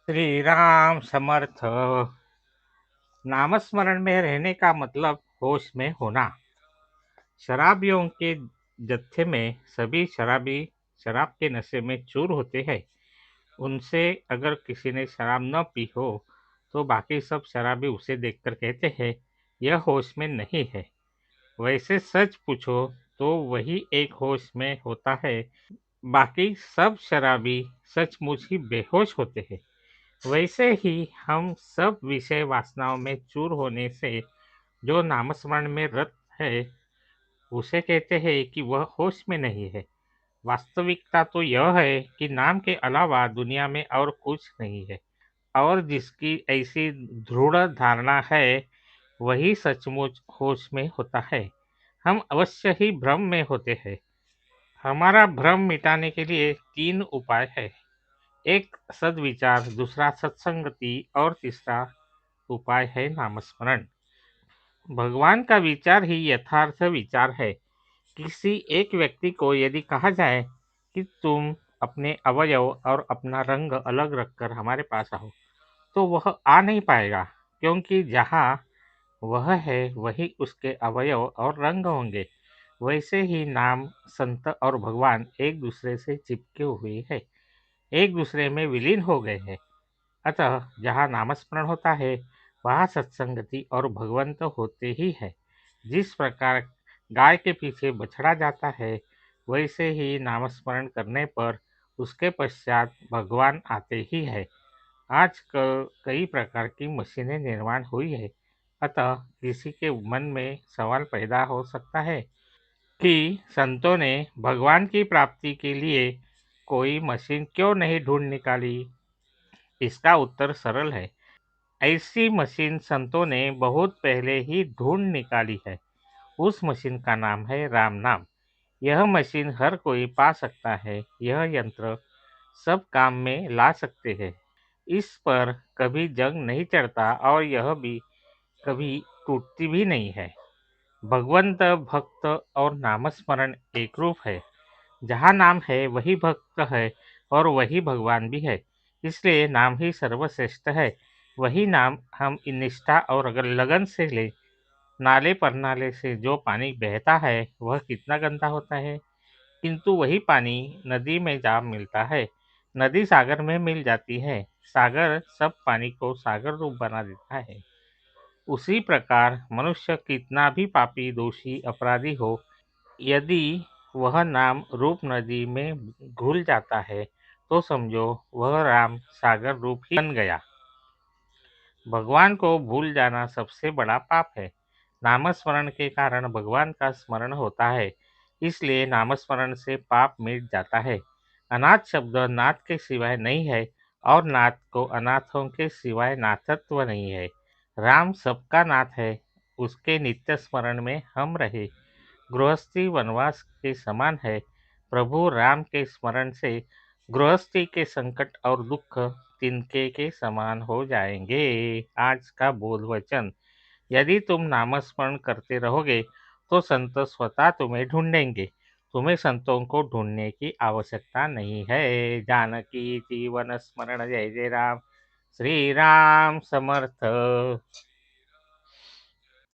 श्री राम समर्थ। नामस्मरण में रहने का मतलब होश में होना। शराबियों के जत्थे में सभी शराबी शराब के नशे में चूर होते हैं। उनसे अगर किसी ने शराब न पी हो तो बाकी सब शराबी उसे देखकर कहते हैं यह होश में नहीं है। वैसे सच पूछो तो वही एक होश में होता है, बाकी सब शराबी सचमुच ही बेहोश होते हैं। वैसे ही हम सब विषय वासनाओं में चूर होने से जो नामस्मरण में रत है उसे कहते हैं कि वह होश में नहीं है। वास्तविकता तो यह है कि नाम के अलावा दुनिया में और कुछ नहीं है, और जिसकी ऐसी दृढ़ धारणा है वही सचमुच होश में होता है। हम अवश्य ही भ्रम में होते हैं। हमारा भ्रम मिटाने के लिए तीन उपाय है। एक सद्विचार, दूसरा सत्संगति और तीसरा उपाय है नामस्मरण। भगवान का विचार ही यथार्थ विचार है। किसी एक व्यक्ति को यदि कहा जाए कि तुम अपने अवयव और अपना रंग अलग रखकर हमारे पास आओ, तो वह आ नहीं पाएगा, क्योंकि जहाँ वह है वही उसके अवयव और रंग होंगे। वैसे ही नाम, संत और भगवान एक दूसरे से चिपके हुए हैं, एक दूसरे में विलीन हो गए हैं। अतः जहाँ नामस्मरण होता है वहाँ सत्संगति और भगवंत होते ही है। जिस प्रकार गाय के पीछे बछड़ा जाता है, वैसे ही नामस्मरण करने पर उसके पश्चात भगवान आते ही है। आजकल कई प्रकार की मशीनें निर्माण हुई है, अतः किसी के मन में सवाल पैदा हो सकता है कि संतों ने भगवान की प्राप्ति के लिए कोई मशीन क्यों नहीं ढूंढ निकाली। इसका उत्तर सरल है। ऐसी मशीन संतों ने बहुत पहले ही ढूंढ निकाली है। उस मशीन का नाम है राम नाम। यह मशीन हर कोई पा सकता है। यह यंत्र सब काम में ला सकते हैं। इस पर कभी जंग नहीं चढ़ता और यह भी कभी टूटती भी नहीं है। भगवंत, भक्त और नामस्मरण एक रूप है। जहाँ नाम है वही भक्त है और वही भगवान भी है। इसलिए नाम ही सर्वश्रेष्ठ है। वही नाम हम इन निष्ठा और अगर लगन से ले, नाले पर नाले से जो पानी बहता है वह कितना गंदा होता है, किंतु वही पानी नदी में जा मिलता है। नदी सागर में मिल जाती है। सागर सब पानी को सागर रूप बना देता है। उसी प्रकार मनुष्य कितना भी पापी, दोषी, अपराधी हो, यदि वह नाम रूप नदी में घुल जाता है तो समझो वह राम सागर रूप ही बन गया। भगवान को भूल जाना सबसे बड़ा पाप है। नामस्मरण के कारण भगवान का स्मरण होता है, इसलिए नामस्मरण से पाप मिट जाता है। अनाथ शब्द नाथ के सिवाय नहीं है और नाथ को अनाथों के सिवाय नाथत्व नहीं है। राम सबका नाथ है। उसके नित्य स्मरण में हम रहे। गृहस्थी वनवास के समान है। प्रभु राम के स्मरण से गृहस्थी के संकट और दुख तिनके के समान हो जाएंगे। आज का बोध वचन: यदि तुम नामस्मरण करते रहोगे तो संत स्वतः तुम्हें ढूंढेंगे। तुम्हें संतों को ढूंढने की आवश्यकता नहीं है। जानकी जीवन स्मरण, जय जय राम। श्री राम समर्थ।